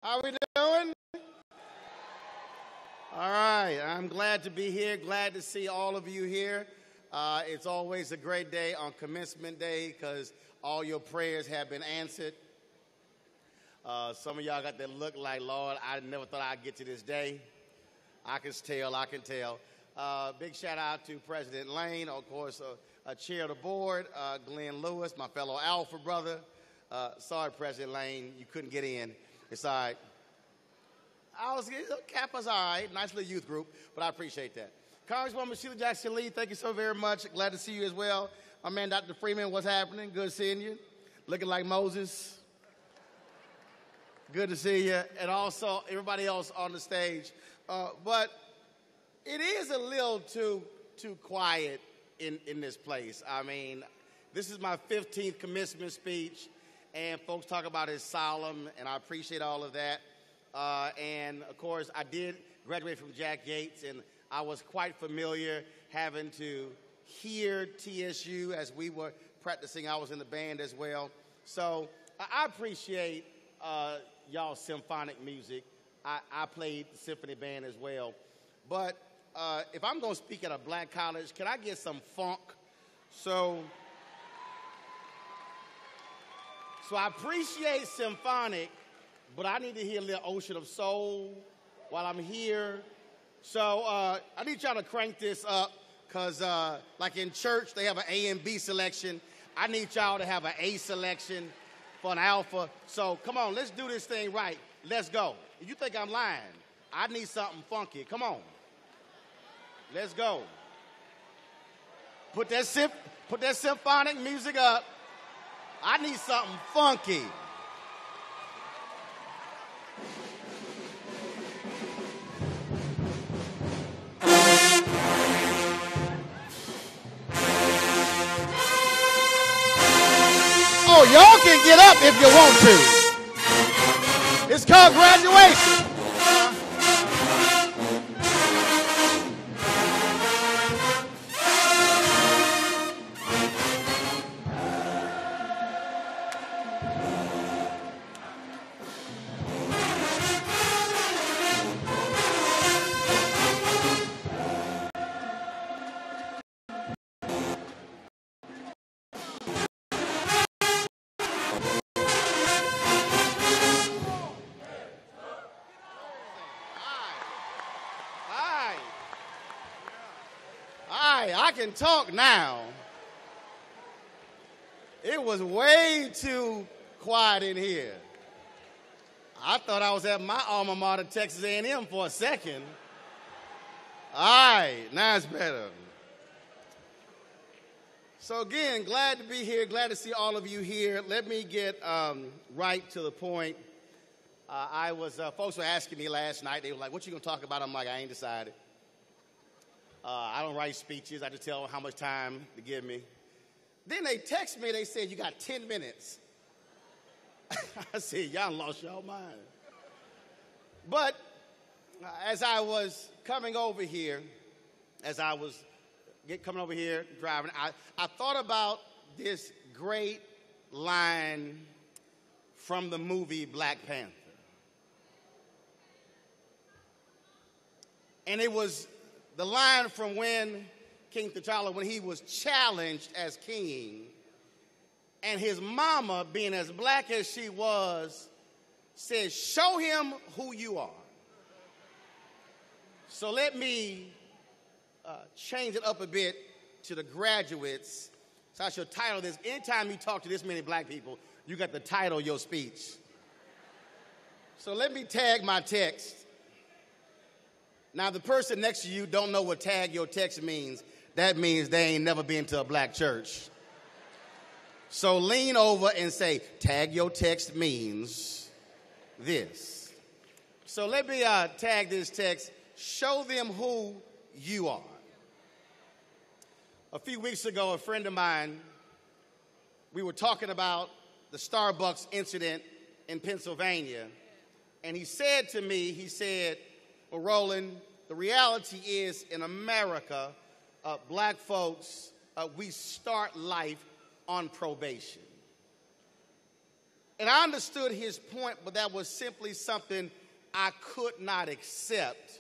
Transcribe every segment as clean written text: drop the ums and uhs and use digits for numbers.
How we doing? All right, I'm glad to be here, glad to see all of you here. It's always a great day on commencement day because all your prayers have been answered. Some of y'all got that look like, Lord, I never thought I'd get to this day. I can tell. Big shout out to President Lane, of course, chair of the board, Glenn Lewis, my fellow Alpha brother. Sorry, President Lane, you couldn't get in. It's all right. Kappa's all right. Nice little youth group, but I appreciate that. Congresswoman Sheila Jackson Lee, thank you so very much. Glad to see you as well. My man, Dr. Freeman, what's happening? Good seeing you. Looking like Moses. Good to see you. And also everybody else on the stage. But it is a little too quiet in this place. I mean, this is my 15th commencement speech. And folks talk about it as solemn, and I appreciate all of that. And, of course, I did graduate from Jack Yates, and I was quite familiar having to hear TSU as we were practicing. I was in the band as well. So I appreciate y'all's symphonic music. I played the symphony band as well. But if I'm going to speak at a black college, can I get some funk? So I appreciate symphonic, but I need to hear a little Ocean of Soul while I'm here. So I need y'all to crank this up because like in church, they have an A and B selection. I need y'all to have an A selection for an alpha. So come on, let's do this thing right. Let's go. If you think I'm lying, I need something funky. Come on. Let's go. Put that symphonic music up. I need something funky. Oh, y'all can get up if you want to. It's called graduation. I can talk now. It was way too quiet in here. I thought I was at my alma mater, Texas A&M, for a second. All right, now it's better. So again, glad to be here. Glad to see all of you here. Let me get right to the point. Folks were asking me last night. They were like, "What you gonna talk about?" I'm like, "I ain't decided." I don't write speeches. I just tell them how much time to give me. Then they text me. They said, "You got 10 minutes." I said, "Y'all lost y'all mind." But as I was coming over here, driving, I thought about this great line from the movie Black Panther. And it was the line from when King T'Challa, when he was challenged as king, and his mama, being as black as she was, said, "Show him who you are." So let me change it up a bit to the graduates. So I should title this, anytime you talk to this many black people, you got to title your speech. So let me tag my text. Now, the person next to you don't know what tag your text means. That means they ain't never been to a black church. So lean over and say, "Tag your text means this." So let me tag this text, "Show them who you are." A few weeks ago, a friend of mine, we were talking about the Starbucks incident in Pennsylvania. And he said to me, "Well, Roland, the reality is in America, black folks, we start life on probation." And I understood his point, but that was simply something I could not accept.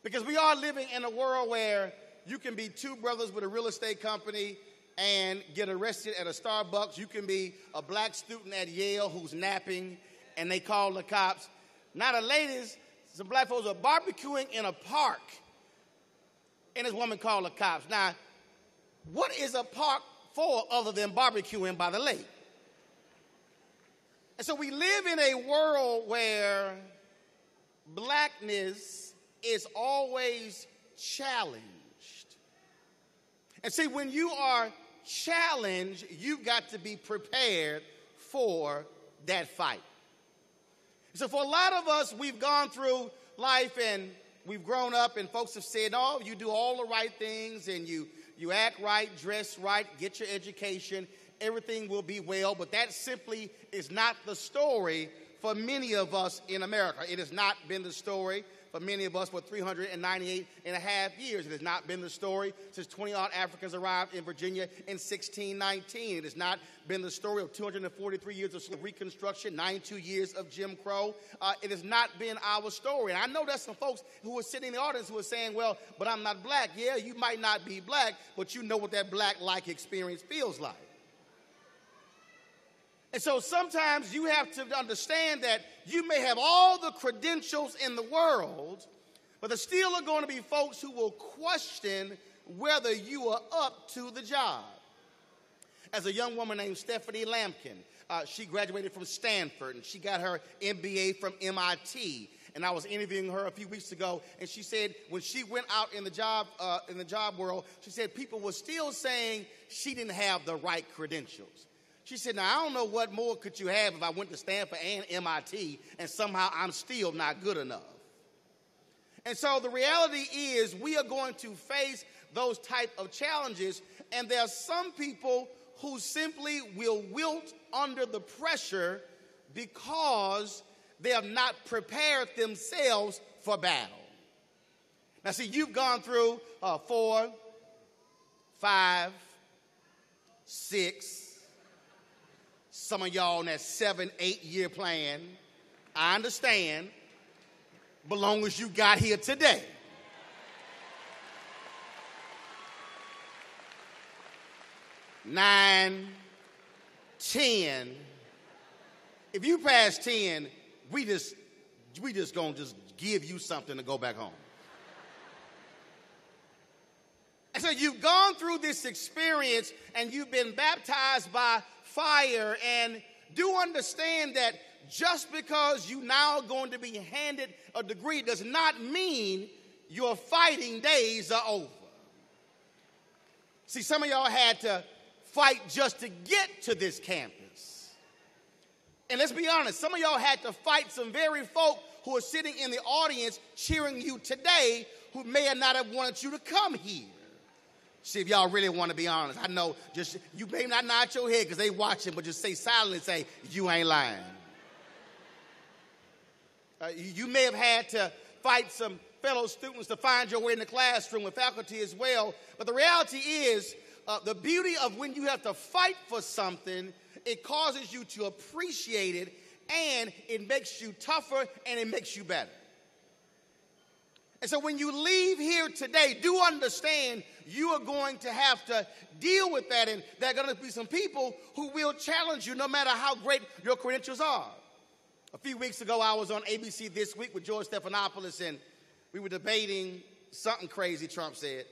Because we are living in a world where you can be two brothers with a real estate company and get arrested at a Starbucks. You can be a black student at Yale who's napping and they call the cops. Now the ladies, some black folks are barbecuing in a park and this woman called the cops. Now, what is a park for other than barbecuing by the lake? And so we live in a world where blackness is always challenged. And see, when you are challenged, you've got to be prepared for that fight. So for a lot of us, we've gone through life and we've grown up and folks have said, oh, you do all the right things and you act right, dress right, get your education, everything will be well. But that simply is not the story for many of us in America. It has not been the story for many of us for 398 and a half years. It has not been the story since 20-odd Africans arrived in Virginia in 1619. It has not been the story of 243 years of Reconstruction, 92 years of Jim Crow. It has not been our story. And I know there's some folks who are sitting in the audience who are saying, well, but I'm not black. Yeah, you might not be black, but you know what that black-like experience feels like. And so sometimes you have to understand that you may have all the credentials in the world, but there still are going to be folks who will question whether you are up to the job. As a young woman named Stephanie Lampkin, she graduated from Stanford, and she got her MBA from MIT. And I was interviewing her a few weeks ago, and she said when she went out in the job world, she said people were still saying she didn't have the right credentials. She said, now, I don't know what more could you have if I went to Stanford and MIT, and somehow I'm still not good enough. And so the reality is we are going to face those type of challenges, and there are some people who simply will wilt under the pressure because they have not prepared themselves for battle. Now, see, you've gone through 4, 5, 6, some of y'all on that 7, 8-year plan. I understand, but long as you got here today. Nine, 10. If you pass 10, we just gonna just give you something to go back home. And so you've gone through this experience and you've been baptized by fire, and do understand that just because you now are going to be handed a degree does not mean your fighting days are over. See, some of y'all had to fight just to get to this campus. And let's be honest, some of y'all had to fight some very folk who are sitting in the audience cheering you today who may not have wanted you to come here. See, if y'all really want to be honest, I know just you may not nod your head because they watching, but just say silently, say, you ain't lying. You may have had to fight some fellow students to find your way in the classroom with faculty as well. But the reality is, the beauty of when you have to fight for something, it causes you to appreciate it, and it makes you tougher, and it makes you better. And so when you leave here today, do understand you are going to have to deal with that, and there are going to be some people who will challenge you no matter how great your credentials are. A few weeks ago, I was on ABC This Week with George Stephanopoulos, and we were debating something crazy Trump said.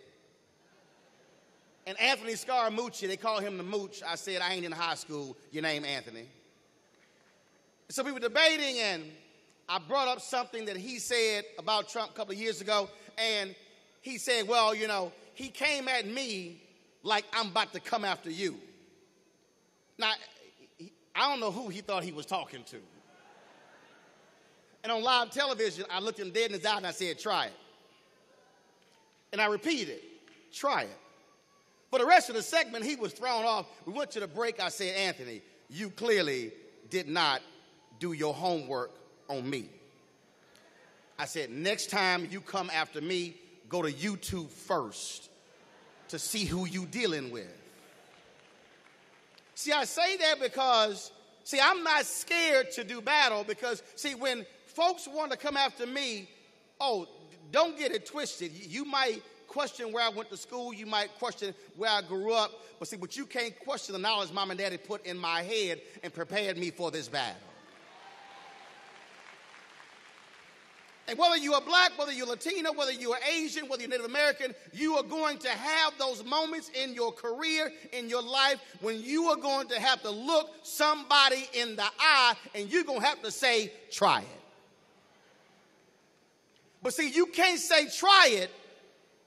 And Anthony Scaramucci, they call him the Mooch. I said, I ain't in high school. Your name Anthony. So we were debating, and I brought up something that he said about Trump a couple of years ago, and he said, well, you know, he came at me like I'm about to come after you. Now, I don't know who he thought he was talking to. And on live television, I looked him dead in his eye and I said, try it. And I repeated, try it. For the rest of the segment, he was thrown off. We went to the break. I said, Anthony, you clearly did not do your homework on me. I said, next time you come after me, go to YouTube first to see who you dealing with. See, I say that because See, I'm not scared to do battle because, see, when folks want to come after me, oh, don't get it twisted. You might question where I went to school. You might question where I grew up. But see, but you can't question the knowledge mom and daddy put in my head and prepared me for this battle. And whether you are black, whether you're Latino, whether you are Asian, whether you're Native American, you are going to have those moments in your career, in your life, when you are going to have to look somebody in the eye and you're going to have to say, try it. But see, you can't say try it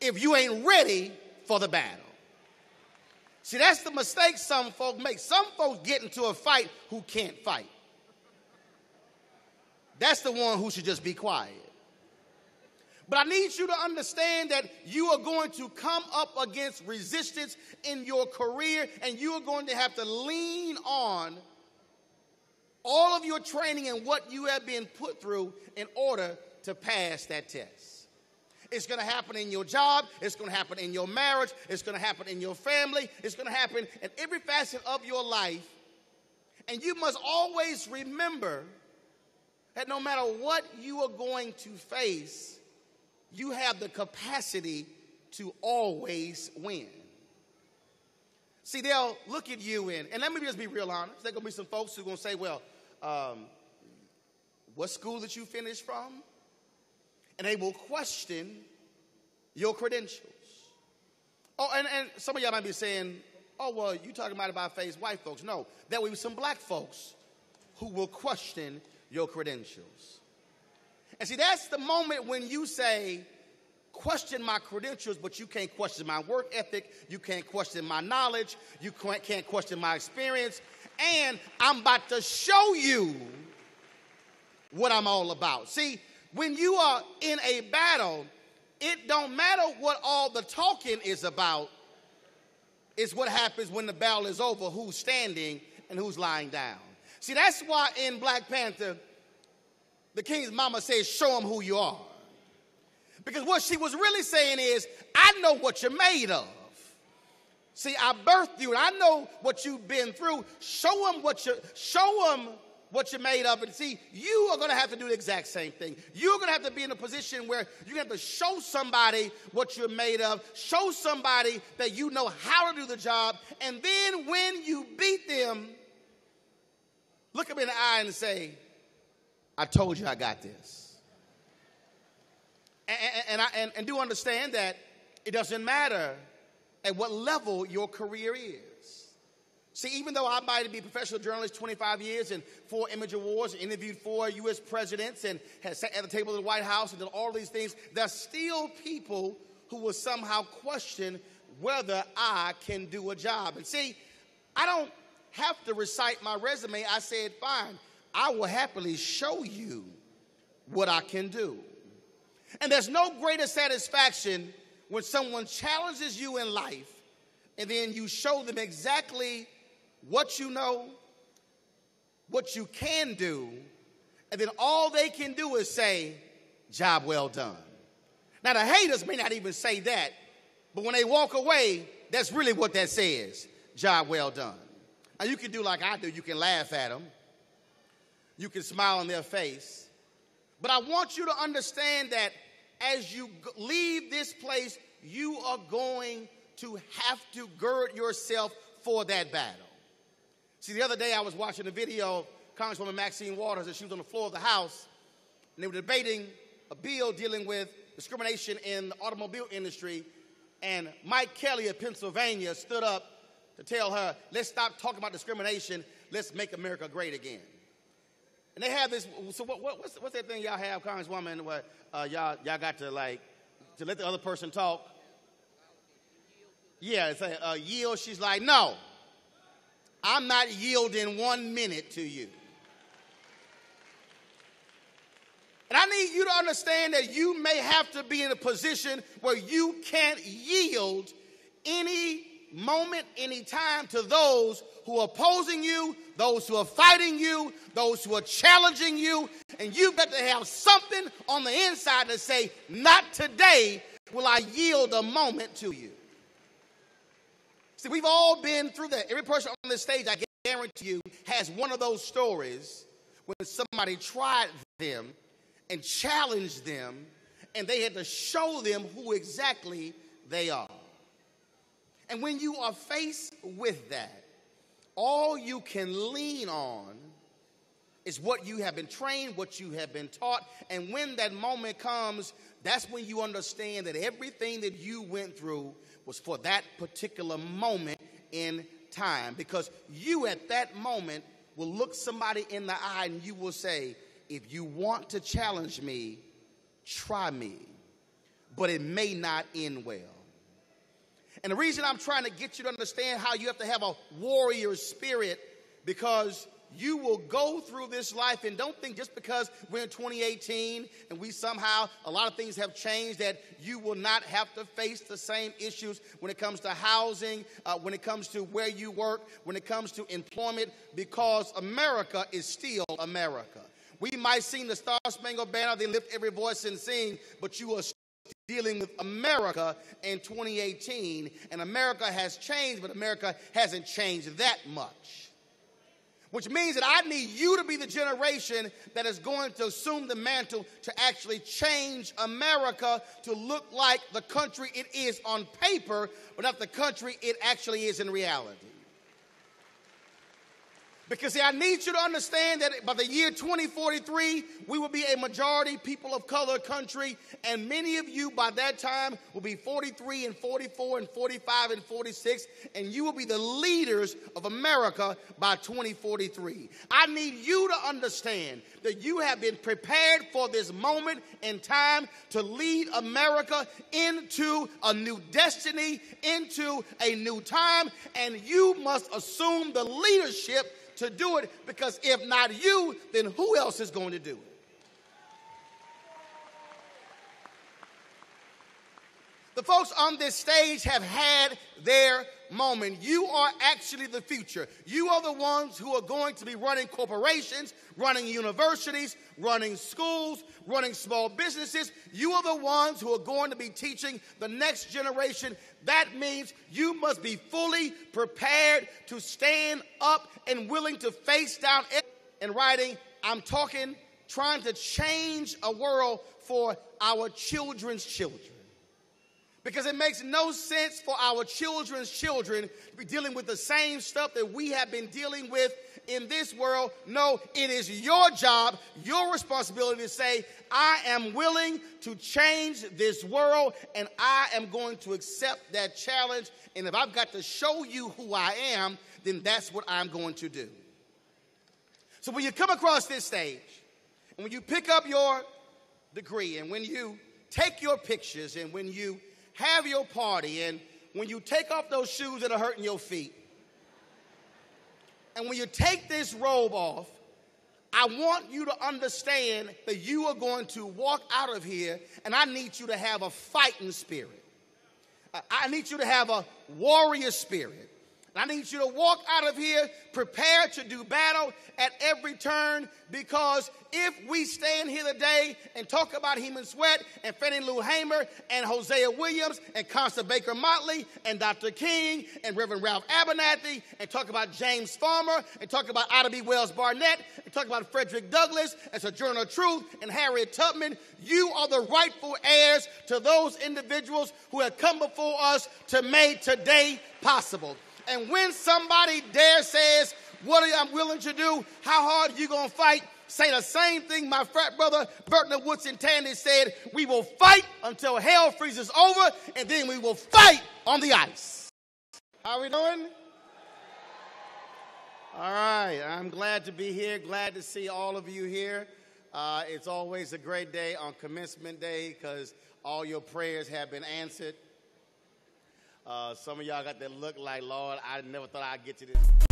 if you ain't ready for the battle. See, that's the mistake some folks make. Some folks get into a fight who can't fight. That's the one who should just be quiet. But I need you to understand that you are going to come up against resistance in your career, and you are going to have to lean on all of your training and what you have been put through in order to pass that test. It's going to happen in your job. It's going to happen in your marriage. It's going to happen in your family. It's going to happen in every facet of your life. And you must always remember that no matter what you are going to face, you have the capacity to always win. See, they'll look at you and let me just be real honest. There's going to be some folks who are going to say, well, what school did you finish from? And they will question your credentials. Oh, and some of y'all might be saying, oh, well, you talking about face white folks. No, there will be some black folks who will question your credentials. And see, that's the moment when you say, question my credentials, but you can't question my work ethic. You can't question my knowledge. You can't question my experience. And I'm about to show you what I'm all about. See, when you are in a battle, it don't matter what all the talking is about. It's what happens when the battle is over, who's standing and who's lying down. See, that's why in Black Panther, the king's mama says, show them who you are. Because what she was really saying is, I know what you're made of. See, I birthed you, and I know what you've been through. Show them what you're made of. And see, you are going to have to do the exact same thing. You're going to have to be in a position where you're going to have to show somebody what you're made of. Show somebody that you know how to do the job. And then when you beat them, look them in the eye and say, I told you I got this. And do understand that it doesn't matter at what level your career is. See, even though I might be a professional journalist 25 years and 4 Image Awards, interviewed 4 U.S. presidents and has sat at the table of the White House and done all these things, there's still people who will somehow question whether I can do a job. And see, I don't have to recite my resume. I said, fine. I will happily show you what I can do. And there's no greater satisfaction when someone challenges you in life and then you show them exactly what you know, what you can do, and then all they can do is say, job well done. Now, the haters may not even say that, but when they walk away, that's really what that says, job well done. Now, you can do like I do. You can laugh at them. You can smile on their face. But I want you to understand that as you leave this place, you are going to have to gird yourself for that battle. See, the other day I was watching a video of Congresswoman Maxine Waters, and she was on the floor of the House, and they were debating a bill dealing with discrimination in the automobile industry, and Mike Kelly of Pennsylvania stood up to tell her, let's stop talking about discrimination, let's make America great again. And they have this, so what's that thing y'all have, Congresswoman, where y'all got to like, to let the other person talk? Yeah, it's a yield. She's like, no, I'm not yielding 1 minute to you. And I need you to understand that you may have to be in a position where you can't yield any moment, any time to those who are opposing you, those who are fighting you, those who are challenging you, and you've got to have something on the inside to say, not today will I yield a moment to you. See, we've all been through that. Every person on this stage, I guarantee you, has one of those stories when somebody tried them and challenged them, and they had to show them who exactly they are. And when you are faced with that, all you can lean on is what you have been trained, what you have been taught. And when that moment comes, that's when you understand that everything that you went through was for that particular moment in time. Because you at that moment will look somebody in the eye and you will say, if you want to challenge me, try me. But it may not end well. And the reason I'm trying to get you to understand how you have to have a warrior spirit, because you will go through this life, and don't think just because we're in 2018 and we somehow, a lot of things have changed, that you will not have to face the same issues when it comes to housing, when it comes to where you work, when it comes to employment, because America is still America. We might sing the Star-Spangled Banner, they lift every voice and sing, but you are dealing with America in 2018, and America has changed, but America hasn't changed that much. Which means that I need you to be the generation that is going to assume the mantle to actually change America to look like the country it is on paper, but not the country it actually is in reality. Because see, I need you to understand that by the year 2043, we will be a majority people of color country, and many of you by that time will be 43 and 44 and 45 and 46, and you will be the leaders of America by 2043. I need you to understand that you have been prepared for this moment in time to lead America into a new destiny, into a new time, and you must assume the leadership to do it, because if not you, then who else is going to do it? The folks on this stage have had their moment. You are actually the future. You are the ones who are going to be running corporations, running universities, running schools, running small businesses. You are the ones who are going to be teaching the next generation. That means you must be fully prepared to stand up and willing to face down. And writing, I'm trying to change a world for our children's children. Because it makes no sense for our children's children to be dealing with the same stuff that we have been dealing with in this world. No, it is your job, your responsibility to say, I am willing to change this world, and I am going to accept that challenge. And if I've got to show you who I am, then that's what I'm going to do. So when you come across this stage, and when you pick up your degree, and when you take your pictures, and when you have your party, and when you take off those shoes that are hurting your feet, and when you take this robe off, I want you to understand that you are going to walk out of here, and I need you to have a fighting spirit. I need you to have a warrior spirit. I need you to walk out of here prepared to do battle at every turn, because if we stand here today and talk about Heman Sweat and Fannie Lou Hamer and Hosea Williams and Constance Baker Motley and Dr. King and Reverend Ralph Abernathy, and talk about James Farmer, and talk about Ida B. Wells Barnett, and talk about Frederick Douglass and Sojourner Truth and Harriet Tubman, you are the rightful heirs to those individuals who have come before us to make today possible. And when somebody dare says, what I'm willing to do, how hard are you going to fight, say the same thing my frat brother Bertner Woodson Tandy said, we will fight until hell freezes over, and then we will fight on the ice. How are we doing? All right, I'm glad to be here, glad to see all of you here. It's always a great day on commencement day, because all your prayers have been answered. Some of y'all got that look like, Lord, I never thought I'd get to this.